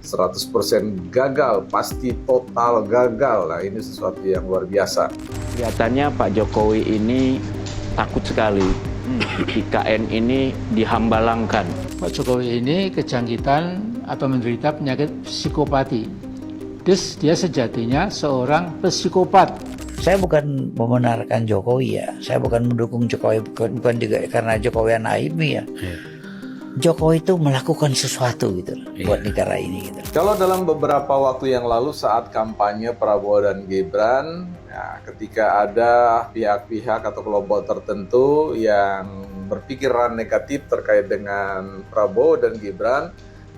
100% gagal, pasti total gagal. Nah, ini sesuatu yang luar biasa. Kelihatannya Pak Jokowi ini takut sekali. IKN ini dihambalangkan. Pak Jokowi ini kejangkitan atau menderita penyakit psikopati. Dia sejatinya seorang psikopat. Saya bukan membenarkan Jokowi ya, saya bukan mendukung Jokowi, bukan juga karena Jokowi anak Imi ya. Jokowi itu melakukan sesuatu gitu buat negara ini gitu. Kalau dalam beberapa waktu yang lalu saat kampanye Prabowo dan Gibran, ya, ketika ada pihak-pihak atau kelompok tertentu yang berpikiran negatif terkait dengan Prabowo dan Gibran,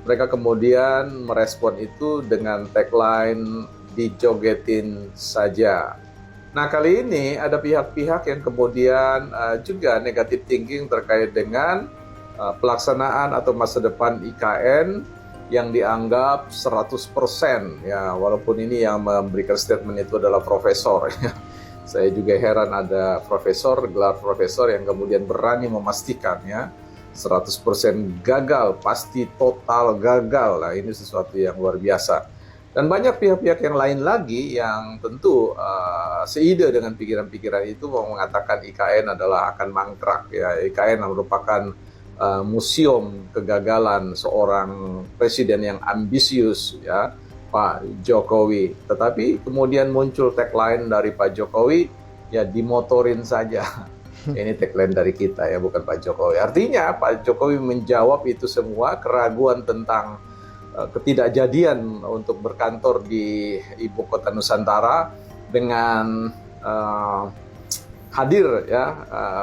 mereka kemudian merespon itu dengan tagline dijogetin saja. Nah, kali ini ada pihak-pihak yang kemudian juga negatif thinking terkait dengan pelaksanaan atau masa depan IKN yang dianggap 100%, ya, walaupun ini yang memberikan statement itu adalah profesor. Saya juga heran ada profesor, gelar profesor yang kemudian berani memastikan ya 100% gagal, pasti total gagal. Nah, ini sesuatu yang luar biasa. Dan banyak pihak-pihak yang lain lagi yang tentu seide dengan pikiran-pikiran itu mau mengatakan IKN adalah akan mangkrak. Ya, IKN merupakan museum kegagalan seorang presiden yang ambisius, ya, Pak Jokowi. Tetapi kemudian muncul tagline dari Pak Jokowi, ya dimotorin saja. Ini tagline dari kita ya, bukan Pak Jokowi. Artinya Pak Jokowi menjawab itu semua keraguan tentang ketidakjadian untuk berkantor di ibu kota Nusantara dengan hadir ya,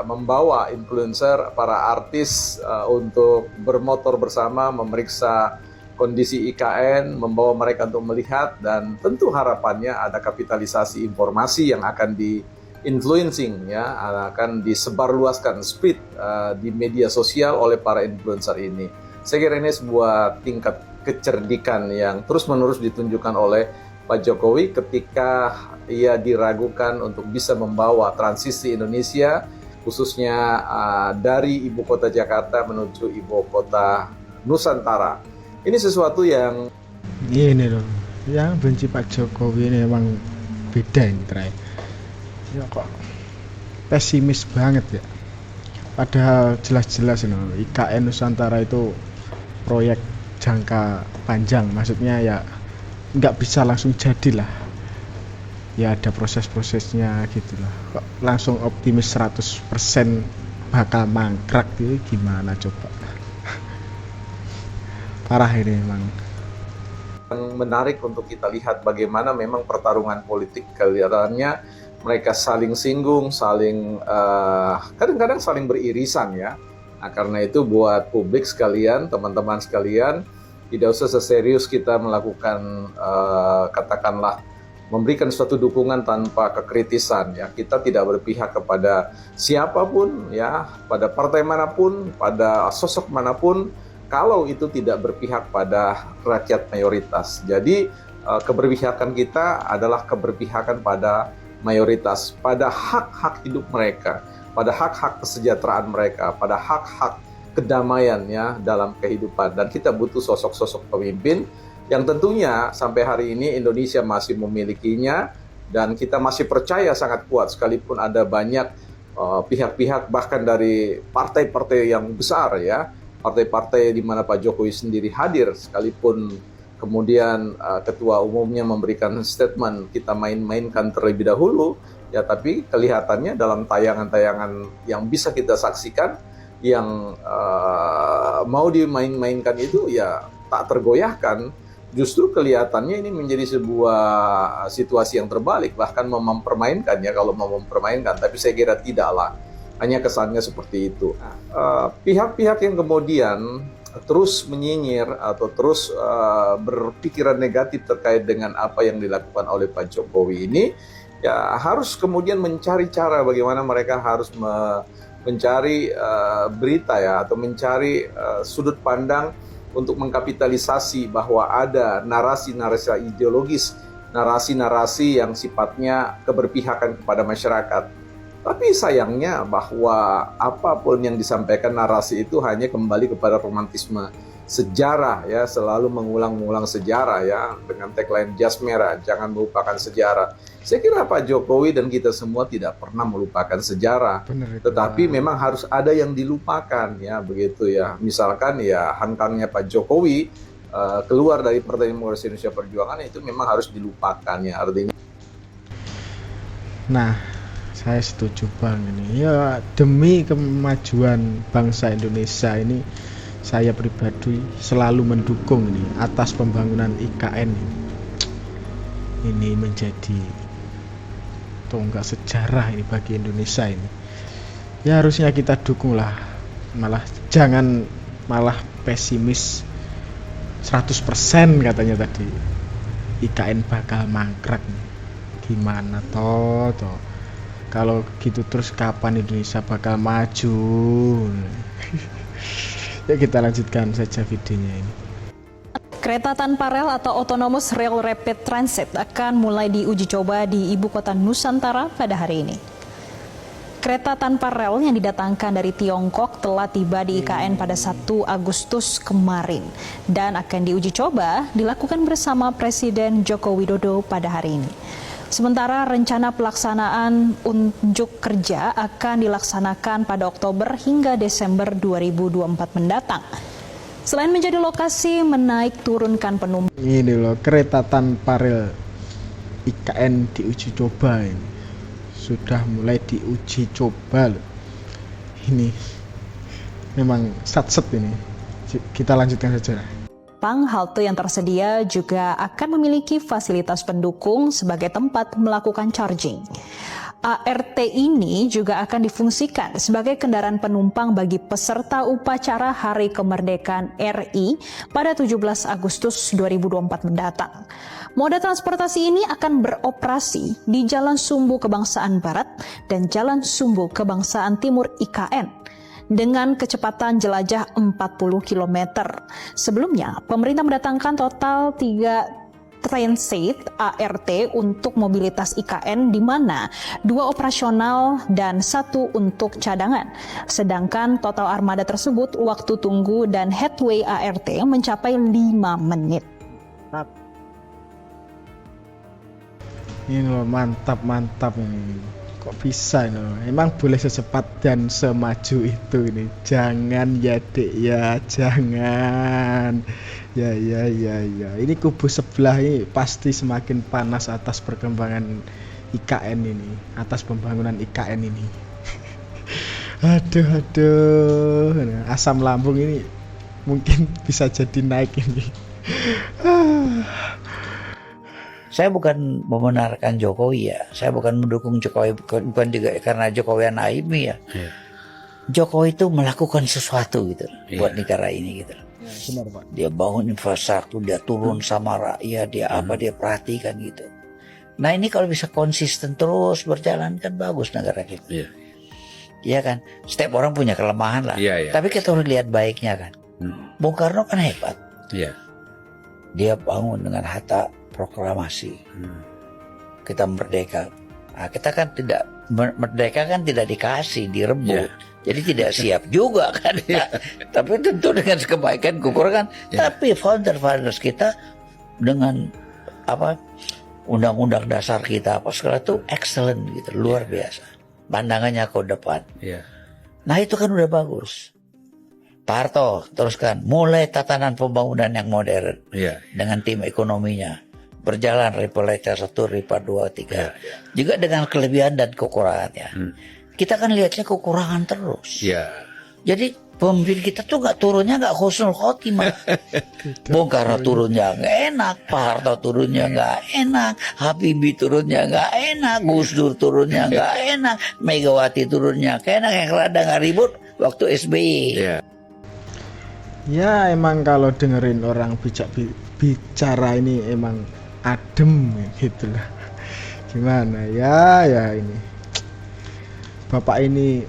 membawa influencer, para artis untuk bermotor bersama memeriksa kondisi IKN, membawa mereka untuk melihat, dan tentu harapannya ada kapitalisasi informasi yang akan di-influencing ya, akan disebarluaskan speed di media sosial oleh para influencer ini. Saya kira ini sebuah tingkat kecerdikan yang terus-menerus ditunjukkan oleh Pak Jokowi ketika ia diragukan untuk bisa membawa transisi Indonesia, khususnya dari ibu kota Jakarta menuju ibu kota Nusantara. Ini sesuatu yang ini loh, yang benci Pak Jokowi ini emang beda ini terakhir. Ya kok pesimis banget ya. Padahal jelas-jelas ini IKN Nusantara itu proyek jangka panjang, maksudnya ya nggak bisa langsung jadi lah, ya ada proses-prosesnya gitu lah. Kok langsung optimis 100% bakal mangkrak itu gimana coba. Parah ini memang. yang menarik untuk kita lihat bagaimana memang pertarungan politik kelihatannya mereka saling singgung, saling kadang-kadang saling beririsan ya. Nah, karena itu buat publik sekalian, teman-teman sekalian, tidak usah seserius kita melakukan katakanlah memberikan suatu dukungan tanpa kekritisan ya. Kita tidak berpihak kepada siapapun ya, pada partai manapun, pada sosok manapun kalau itu tidak berpihak pada rakyat mayoritas. Jadi keberpihakan kita adalah keberpihakan pada mayoritas, pada hak-hak hidup mereka, pada hak-hak kesejahteraan mereka, pada hak-hak kedamaian ya dalam kehidupan. Dan kita butuh sosok-sosok pemimpin yang tentunya sampai hari ini Indonesia masih memilikinya, dan kita masih percaya sangat kuat sekalipun ada banyak pihak-pihak bahkan dari partai-partai yang besar ya, partai-partai di mana Pak Jokowi sendiri hadir, sekalipun kemudian ketua umumnya memberikan statement kita main-mainkan terlebih dahulu ya, tapi kelihatannya dalam tayangan-tayangan yang bisa kita saksikan yang mau dimain-mainkan itu ya tak tergoyahkan. Justru kelihatannya ini menjadi sebuah situasi yang terbalik, bahkan mau mempermainkan ya, kalau mau mempermainkan, tapi saya kira tidaklah, hanya kesannya seperti itu. Pihak-pihak yang kemudian terus menyinyir atau terus berpikiran negatif terkait dengan apa yang dilakukan oleh Pak Jokowi ini, ya harus kemudian mencari cara bagaimana mereka harus mencari berita ya, atau mencari sudut pandang untuk mengkapitalisasi bahwa ada narasi-narasi ideologis, narasi-narasi yang sifatnya keberpihakan kepada masyarakat. Tapi sayangnya bahwa apapun yang disampaikan narasi itu hanya kembali kepada romantisme sejarah ya, selalu mengulang-ulang sejarah ya, dengan tagline jas merah, jangan melupakan sejarah. Saya kira Pak Jokowi dan kita semua tidak pernah melupakan sejarah. Bener itu, Tetapi Pak. memang harus ada yang dilupakan ya, begitu ya. Misalkan ya hengkangnya Pak Jokowi keluar dari Partai Demokrasi Indonesia Perjuangan, itu memang harus dilupakan ya. Artinya Nah, saya setuju Bang ini. Ya demi kemajuan bangsa Indonesia ini, saya pribadi selalu mendukung ini atas pembangunan IKN ini. Ini menjadi tonggak sejarah ini bagi Indonesia ini. Ya harusnya kita dukung lah. Jangan malah pesimis 100% katanya tadi. IKN bakal mangkrak. Gimana toh? Kalau gitu terus kapan Indonesia bakal maju? Ya kita lanjutkan saja videonya ini. Kereta tanpa rel atau Autonomous Rail Rapid Transit akan mulai diuji coba di Ibu Kota Nusantara pada hari ini. Kereta tanpa rel yang didatangkan dari Tiongkok telah tiba di IKN pada 1 Agustus kemarin dan akan diuji coba dilakukan bersama Presiden Joko Widodo pada hari ini. Sementara rencana pelaksanaan unjuk kerja akan dilaksanakan pada Oktober hingga Desember 2024 mendatang. Selain menjadi lokasi menaik turunkan penumpang. Ini loh, kereta tanpa rel IKN diuji coba ini. Sudah mulai diuji coba loh. Ini memang satset ini. Kita lanjutkan saja. Halte yang tersedia juga akan memiliki fasilitas pendukung sebagai tempat melakukan charging. ART ini juga akan difungsikan sebagai kendaraan penumpang bagi peserta upacara Hari Kemerdekaan RI pada 17 Agustus 2024 mendatang. Moda transportasi ini akan beroperasi di Jalan Sumbu Kebangsaan Barat dan Jalan Sumbu Kebangsaan Timur IKN dengan kecepatan jelajah 40 km. Sebelumnya, pemerintah mendatangkan total 3 transit ART untuk mobilitas IKN, di mana 2 operasional dan 1 untuk cadangan. Sedangkan total armada tersebut waktu tunggu dan headway ART mencapai 5 menit. Ini loh, mantap ini. Kok bisa ini loh. Emang boleh secepat dan semaju itu ini. Jangan ya dek ya, jangan. Ya. Ini kubu sebelah ini pasti semakin panas atas perkembangan IKN ini, atas pembangunan IKN ini. Aduh. Asam lambung ini mungkin bisa jadi naik ini. Saya bukan membenarkan Jokowi ya, saya bukan mendukung Jokowi, bukan juga karena Jokowi anak Naimi ya. Jokowi itu melakukan sesuatu gitu buat negara ini gitu. Benar, Pak. Dia bangun infrastruktur, dia turun sama rakyat, dia dia perhatikan gitu. Nah ini kalau bisa konsisten terus berjalan kan bagus negara kita. Iya kan, setiap orang punya kelemahan lah. Tapi kita harus lihat baiknya kan. Bung Karno kan hebat. Dia bangun dengan Hatta proklamasi. Kita merdeka. Nah, kita kan tidak merdeka kan tidak dikasih, direbut. Jadi tidak siap juga kan. Tapi tentu dengan kebaikan kekurangan. Tapi founders kita dengan undang-undang dasar kita segala itu excellent gitu, luar biasa. Pandangannya ke depan. Nah itu kan udah bagus. Pak Harto teruskan mulai tatanan pembangunan yang modern dengan tim ekonominya. Berjalan RIPA 1, RIPA 2, 3. Juga dengan kelebihan dan kekurangannya. Kita kan lihatnya kekurangan terus. Jadi pemimpin kita tuh turunnya nggak husnul khotimah. Bung Karno turunnya nggak enak, Pak Harto turunnya nggak enak, Habibie turunnya nggak enak, Gus Dur turunnya nggak enak, Megawati turunnya nggak enak, yang rada nggak ribut waktu SBY. Ya emang kalau dengerin orang bicara ini emang adem gitu lah. Gimana ya ini Bapak ini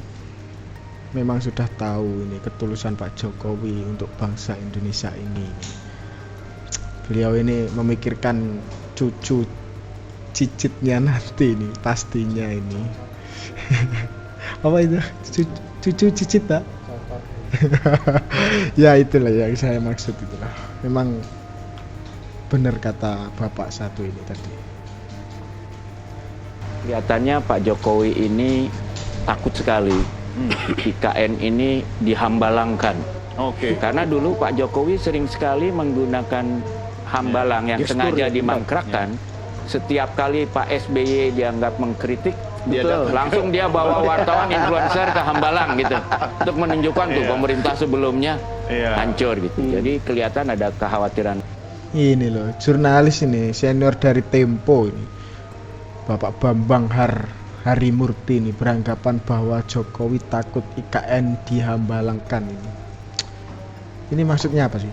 memang sudah tahu ini ketulusan Pak Jokowi untuk bangsa Indonesia ini. Beliau ini memikirkan cucu cicitnya nanti ini pastinya ini. Apa itu cucu cicit tak? Ya itulah yang saya maksud itulah. Memang benar kata Bapak satu ini tadi. Kelihatannya Pak Jokowi ini takut sekali IKN ini dihambalangkan. Karena dulu Pak Jokowi sering sekali menggunakan hambalang yang Gestur sengaja ya, dimangkrakkan. Setiap kali Pak SBY dianggap mengkritik, Dia datang. langsung dia bawa wartawan influencer ke Hambalang gitu, untuk menunjukkan tuh pemerintah sebelumnya hancur gitu. Jadi kelihatan ada kekhawatiran. Ini loh, jurnalis ini senior dari Tempo ini, Bapak Bambang Harimurti ini beranggapan bahwa Jokowi takut IKN dihambalangkan ini. Ini maksudnya apa sih?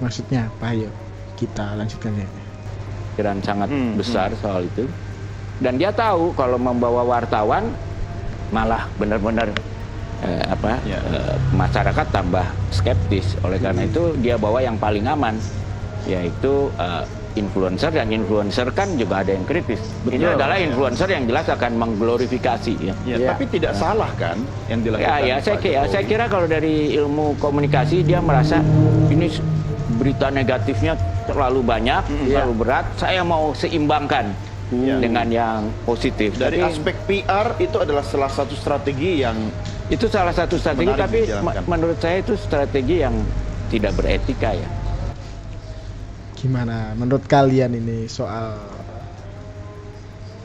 Maksudnya apa? Ayo kita lanjutkan ya. Pikiran sangat besar soal itu. Dan dia tahu kalau membawa wartawan malah benar-benar masyarakat tambah skeptis. Oleh karena itu dia bawa yang paling aman, yaitu influencer, dan influencer kan juga ada yang kritis. Ini adalah influencer yang jelas akan mengglorifikasi ya. Tapi tidak salah kan yang dilakukan. Saya kira kalau dari ilmu komunikasi dia merasa ini berita negatifnya terlalu banyak, terlalu berat. Saya mau seimbangkan dengan yang positif. Dari Tapi aspek PR itu adalah salah satu strategi yang itu salah satu strategi, menarik tapi dijalankan. menurut saya itu strategi yang tidak beretika ya. Gimana menurut kalian ini soal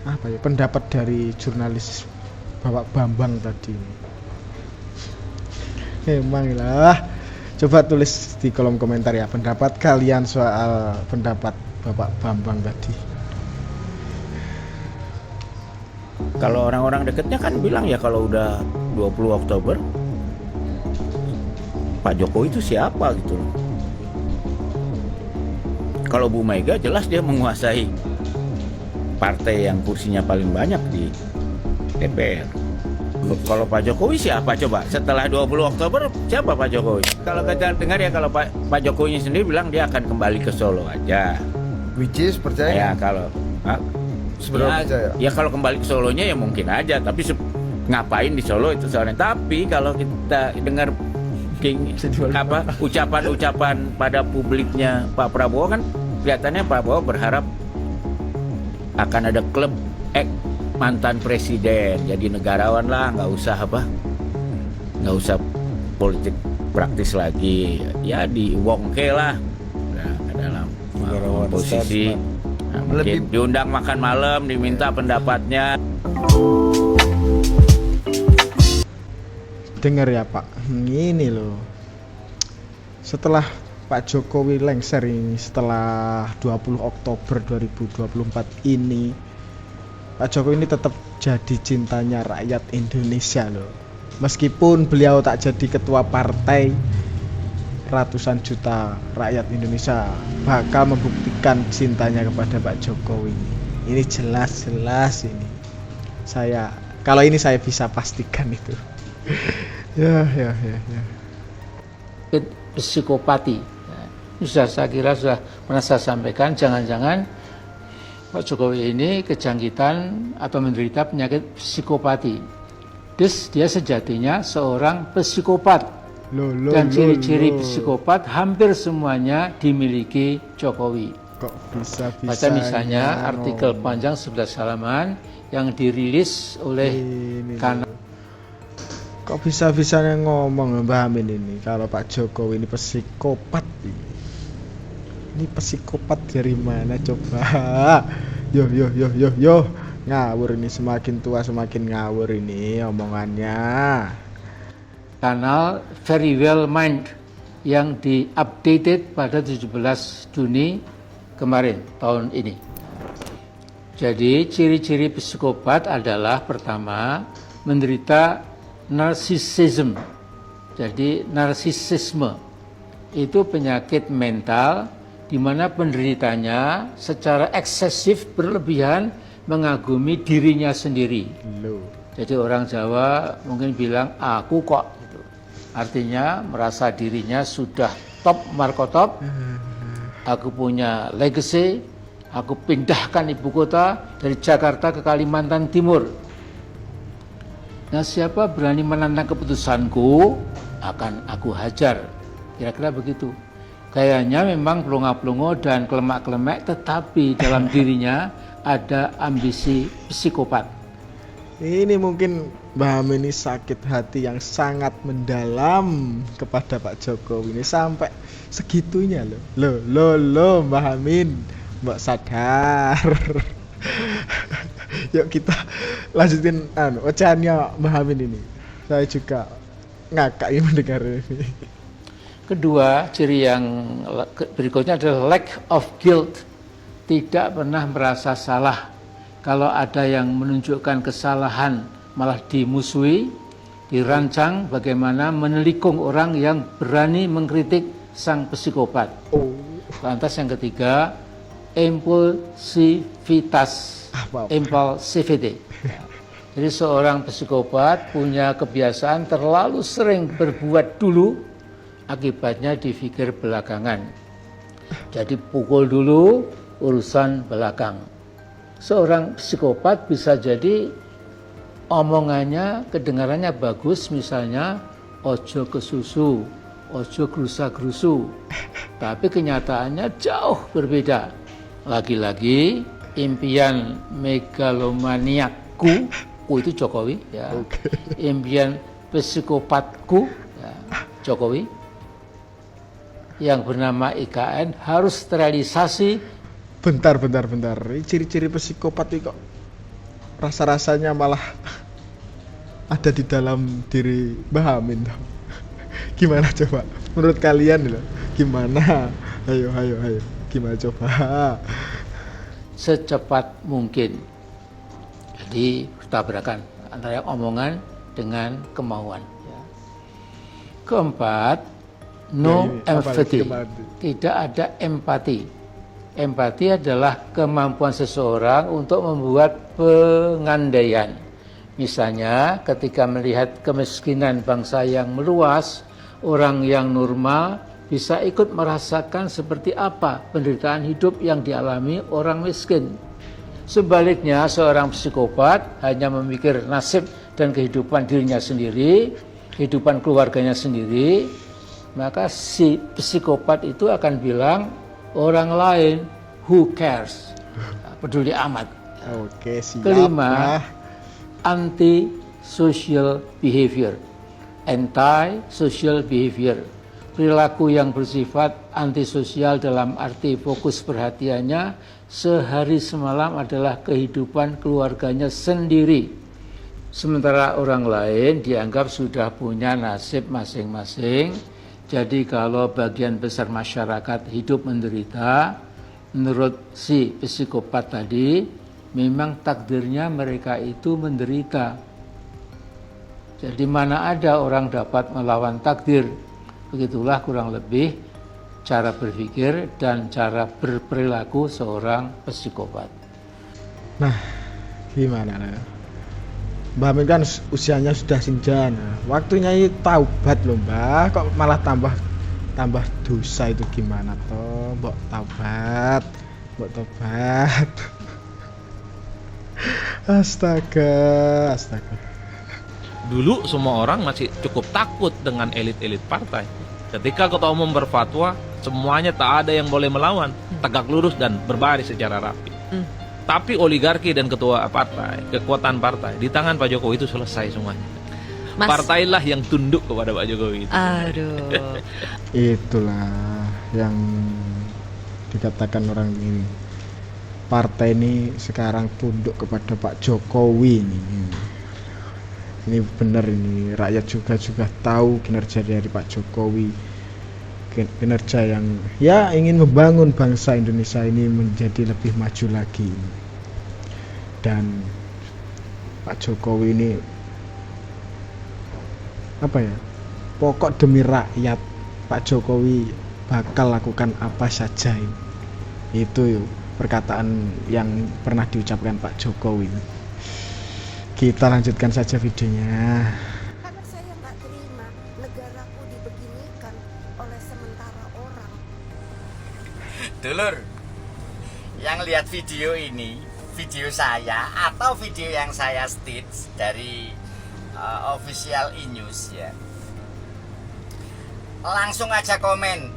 apa ya, pendapat dari jurnalis Bapak Bambang tadi? Emang lah, coba tulis di kolom komentar ya pendapat kalian soal pendapat Bapak Bambang tadi. Kalau orang-orang dekatnya kan bilang ya kalau udah 20 Oktober Pak Jokowi itu siapa gitu. Kalau Bu Mega jelas dia menguasai partai yang kursinya paling banyak di DPR. Kalau Pak Jokowi siapa coba? Setelah 20 Oktober siapa Pak Jokowi? Kalau kita dengar ya kalau Pak Jokowi sendiri bilang dia akan kembali ke Solo aja. Which is percaya? Ya kalau Seberapa percaya? ya kalau kembali ke Solonya ya mungkin aja, tapi ngapain di Solo itu soalnya. Tapi kalau kita dengar ucapan-ucapan pada publiknya Pak Prabowo kan kelihatannya Pak Prabowo berharap akan ada klub mantan presiden jadi negarawan lah, nggak usah politik praktis lagi, ya di Wongke lah dalam posisi mungkin diundang makan malam, diminta pendapatnya. Dengar ya Pak, ini loh, setelah Pak Jokowi lengser ini, setelah 20 Oktober 2024 ini, Pak Jokowi ini tetap jadi cintanya rakyat Indonesia loh. Meskipun beliau tak jadi ketua partai, ratusan juta rakyat Indonesia bakal membuktikan cintanya kepada Pak Jokowi. Ini jelas-jelas ini. Kalau ini saya bisa pastikan itu. Ya. Psikopati. Ini saya kira sudah pernah saya sampaikan, jangan-jangan Pak Jokowi ini kejangkitan atau menderita penyakit psikopati. Dia sejatinya seorang psikopat. Dan ciri-ciri psikopat hampir semuanya dimiliki Jokowi. Kok bisa-bisa Baca misalnya artikel panjang 11 halaman yang dirilis oleh Kanal. Kok bisa-bisanya ngomong Mbak Amin ini kalau Pak Jokowi ini psikopat ini. Ini psikopat dari mana coba? Yo. Ngawur ini, semakin tua semakin ngawur ini omongannya. Kanal Very Well Mind yang di-updated pada 17 Juni kemarin tahun ini. Jadi ciri-ciri psikopat adalah pertama menderita narcissism. Jadi narsisisme itu penyakit mental di mana penderitanya secara eksesif berlebihan mengagumi dirinya sendiri. Jadi orang Jawa mungkin bilang aku kok, gitu. Artinya merasa dirinya sudah top markotop. Aku punya legacy. Aku pindahkan ibu kota dari Jakarta ke Kalimantan Timur. Nah, siapa berani menantang keputusanku akan aku hajar. Kira-kira begitu. Gayanya memang pelongo-pelongo dan kelemak-kelemek, tetapi dalam dirinya ada ambisi psikopat. Ini mungkin Mbah Amin ini sakit hati yang sangat mendalam kepada Pak Jokowi ini sampai segitunya loh. Loh Mbah Amin, Mbak sadar. Yuk kita lanjutin ocehannya Mbah Amin ini. Saya juga ngakak ini mendengar ini. Kedua, ciri yang berikutnya adalah lack of guilt. Tidak pernah merasa salah. Kalau ada yang menunjukkan kesalahan malah dimusuhi, dirancang bagaimana menelikung orang yang berani mengkritik sang psikopat. Lantas yang ketiga, impulsivitas, impulsivity. Jadi seorang psikopat punya kebiasaan terlalu sering berbuat dulu, akibatnya dipikir belakangan. Jadi pukul dulu, urusan belakang. Seorang psikopat bisa jadi omongannya, kedengarannya bagus, misalnya ojo kesusu, ojo gerusa-gerusu, tapi kenyataannya jauh berbeda. Lagi-lagi impian megalomaniakku, itu Jokowi, ya. Impian psikopatku, ya, Jokowi, yang bernama IKN harus terrealisasi. Bentar. Ini ciri-ciri psikopat ini kok rasa-rasanya malah ada di dalam diri Mbah Amin. Gimana coba? Menurut kalian loh, gimana? Ayo. Gimana coba? Secepat mungkin. Jadi tabrakan antara omongan dengan kemauan. Keempat, no empathy. Tidak ada empati. Empati adalah kemampuan seseorang untuk membuat pengandaian. Misalnya ketika melihat kemiskinan bangsa yang meluas, orang yang normal bisa ikut merasakan seperti apa penderitaan hidup yang dialami orang miskin. Sebaliknya, seorang psikopat hanya memikir nasib dan kehidupan dirinya sendiri, kehidupan keluarganya sendiri, maka si psikopat itu akan bilang, orang lain, who cares? Peduli amat. Oke, siap. Kelima, anti-social behavior. Anti-social behavior. Perilaku yang bersifat antisosial dalam arti fokus perhatiannya sehari semalam adalah kehidupan keluarganya sendiri. Sementara orang lain dianggap sudah punya nasib masing-masing. Jadi kalau bagian besar masyarakat hidup menderita, menurut si psikopat tadi, memang takdirnya mereka itu menderita. Jadi mana ada orang dapat melawan takdir. Begitulah kurang lebih cara berpikir dan cara berperilaku seorang psikopat. Nah, gimana? Mbak Amin kan usianya sudah senja, waktunya ini taubat loh Mbak, kok malah tambah dosa itu gimana toh? Mbok taubat. Astaga. Dulu semua orang masih cukup takut dengan elit-elit partai. Ketika ketua umum berfatwa, semuanya tak ada yang boleh melawan, tegak lurus dan berbaris secara rapi. Tapi oligarki dan ketua partai, kekuatan partai di tangan Pak Jokowi itu selesai semuanya. Partailah yang tunduk kepada Pak Jokowi itu. Aduh. Itulah yang dikatakan orang ini. Partai ini sekarang tunduk kepada Pak Jokowi ini. Ini benar ini, rakyat juga tahu kinerja dari Pak Jokowi. Kinerja yang ya ingin membangun bangsa Indonesia ini menjadi lebih maju lagi. Dan Pak Jokowi ini pokok demi rakyat. Pak Jokowi bakal lakukan apa saja. Itu perkataan yang pernah diucapkan Pak Jokowi. Kita lanjutkan saja videonya. Karena saya nggak terima negaraku dibeginikan oleh sementara orang. Dulur, yang lihat video ini, video saya atau video yang saya stitch dari official e-news ya. Langsung aja komen.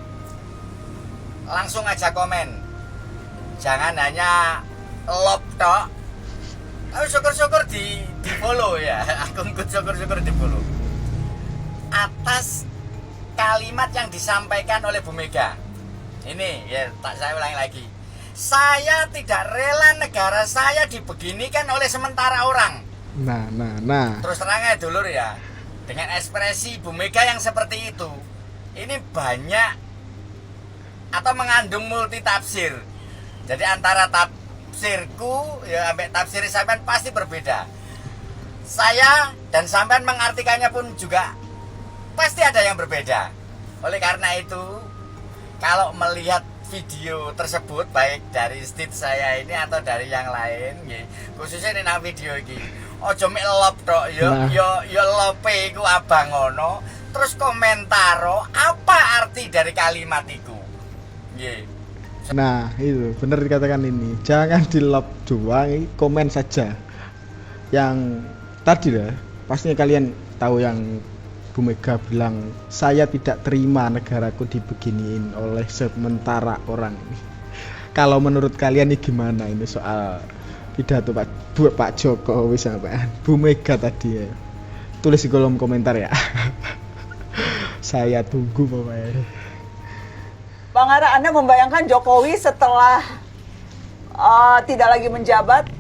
Jangan hanya love tok. Tapi syukur-syukur di follow ya. Akunku syukur-syukur di follow. Atas kalimat yang disampaikan oleh Bu Mega. Ini ya, saya ulangi lagi. Saya tidak rela negara saya dibeginikan oleh sementara orang. Nah. Terus terangnya dulur ya, dengan ekspresi Bu Mega yang seperti itu, ini banyak atau mengandung multi tafsir. Jadi antara tafsirku ya sampai tafsir sampean pasti berbeda. Saya dan sampean mengartikannya pun juga pasti ada yang berbeda. Oleh karena itu, kalau melihat video tersebut baik dari stit saya ini atau dari yang lain, khususnya ini nang video ini, ojo mek lop tok, yo lope iku abang ngono, terus komentaro apa arti dari kalimat itu. Nah itu benar dikatakan ini, jangan di love doang, komen saja. Yang tadi lah, pastinya kalian tahu yang Bu Mega bilang, saya tidak terima negaraku dibeginiin oleh sementara orang ini. Kalau menurut kalian ini gimana ini soal pidato Pak Jokowi sampai Bu Mega tadi ya? Tulis di kolom komentar ya. Saya tunggu pokoknya. Bang Ara, Anda membayangkan Jokowi setelah tidak lagi menjabat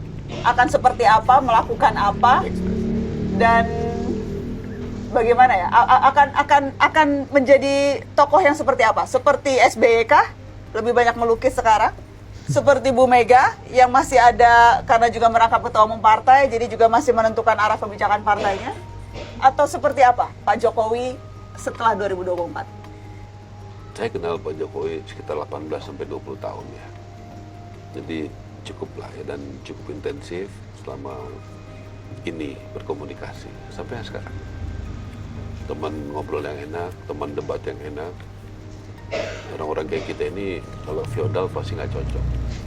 akan seperti apa, melakukan apa, dan bagaimana ya? Akan menjadi tokoh yang seperti apa? Seperti SBY kah? Lebih banyak melukis sekarang? Seperti Bu Mega yang masih ada karena juga merangkap ketua umum partai, jadi juga masih menentukan arah kebijakan partainya? Atau seperti apa Pak Jokowi setelah 2024? Saya kenal Pak Jokowi sekitar 18-20 tahun ya. Jadi cukup lah ya, dan cukup intensif selama ini berkomunikasi sampai sekarang. Teman ngobrol yang enak, teman debat yang enak. Orang-orang kayak kita ini kalau feodal pasti nggak cocok,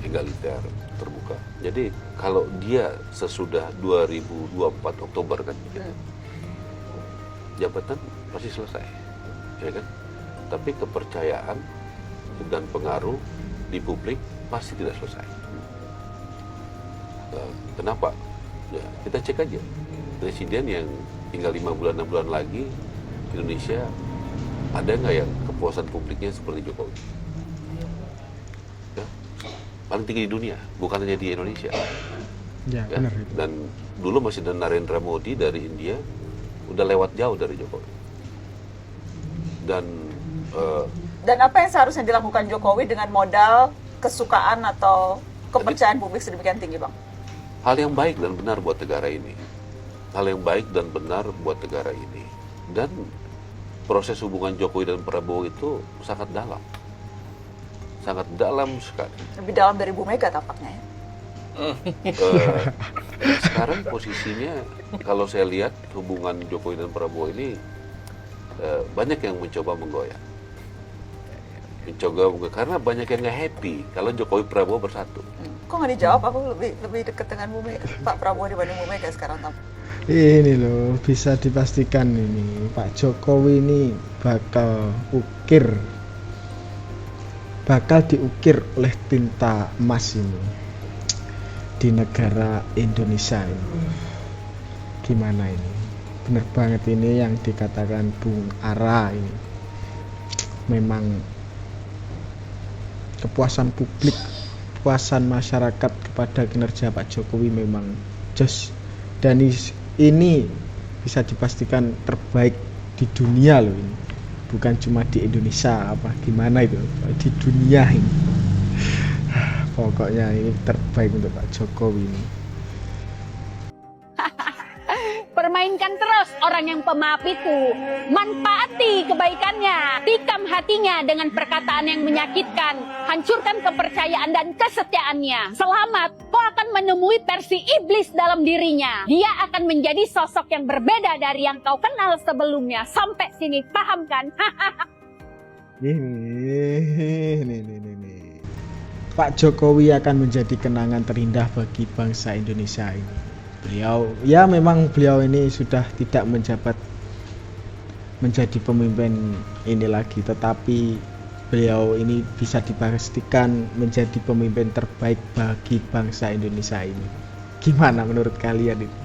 egaliter, terbuka. Jadi kalau dia sesudah 2024 Oktober kan, jabatan pasti selesai, ya kan? Tapi kepercayaan dan pengaruh di publik pasti tidak selesai. Kenapa? Ya, kita cek aja. Presiden yang tinggal 5 bulan, 6 bulan lagi, Indonesia ada nggak yang kepuasan publiknya seperti Jokowi? Ya, paling tinggi di dunia, bukan hanya di Indonesia. Ya, ya. benar itu. Dan dulu masih ada Narendra Modi dari India, udah lewat jauh dari Jokowi. Dan apa yang seharusnya dilakukan Jokowi dengan modal kesukaan atau kepercayaan publik sedemikian tinggi, Bang? Hal yang baik dan benar buat negara ini. Hal yang baik dan benar buat negara ini. Dan proses hubungan Jokowi dan Prabowo itu sangat dalam. Sangat dalam sekali. Lebih dalam dari Bu Mega tampaknya ya? Sekarang posisinya, kalau saya lihat hubungan Jokowi dan Prabowo ini, banyak yang mencoba menggoyah. Karena banyak yang nggak happy kalau Jokowi Prabowo bersatu. Kok nggak dijawab? Aku lebih dekat dengan Bu Mega, Pak Prabowo dibanding Bu Mega sekarang. Ini loh, bisa dipastikan ini Pak Jokowi ini bakal diukir oleh tinta emas ini di negara Indonesia ini. Gimana ini? Bener banget ini yang dikatakan Bung Ara ini. Memang kepuasan publik, kepuasan masyarakat kepada kinerja Pak Jokowi memang jos, dan ini bisa dipastikan terbaik di dunia loh ini, bukan cuma di Indonesia apa gimana itu, di dunia ini. Pokoknya ini terbaik untuk Pak Jokowi ini. Permainkan terus orang yang pemaaf itu. Manfaati kebaikannya. Tikam hatinya dengan perkataan yang menyakitkan. Hancurkan kepercayaan dan kesetiaannya. Selamat, kau akan menemui versi iblis dalam dirinya. Dia akan menjadi sosok yang berbeda dari yang kau kenal sebelumnya. Sampai sini, paham kan? Pak Jokowi akan menjadi kenangan terindah bagi bangsa Indonesia ini. beliau ya memang beliau ini sudah tidak menjabat menjadi pemimpin ini lagi, tetapi beliau ini bisa dipastikan menjadi pemimpin terbaik bagi bangsa Indonesia ini. Gimana menurut kalian itu?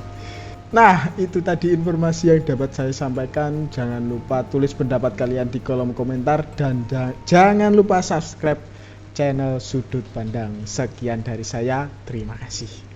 Nah, itu tadi informasi yang dapat saya sampaikan. Jangan lupa tulis pendapat kalian di kolom komentar dan jangan lupa subscribe channel Sudut Pandang. Sekian dari saya, terima kasih.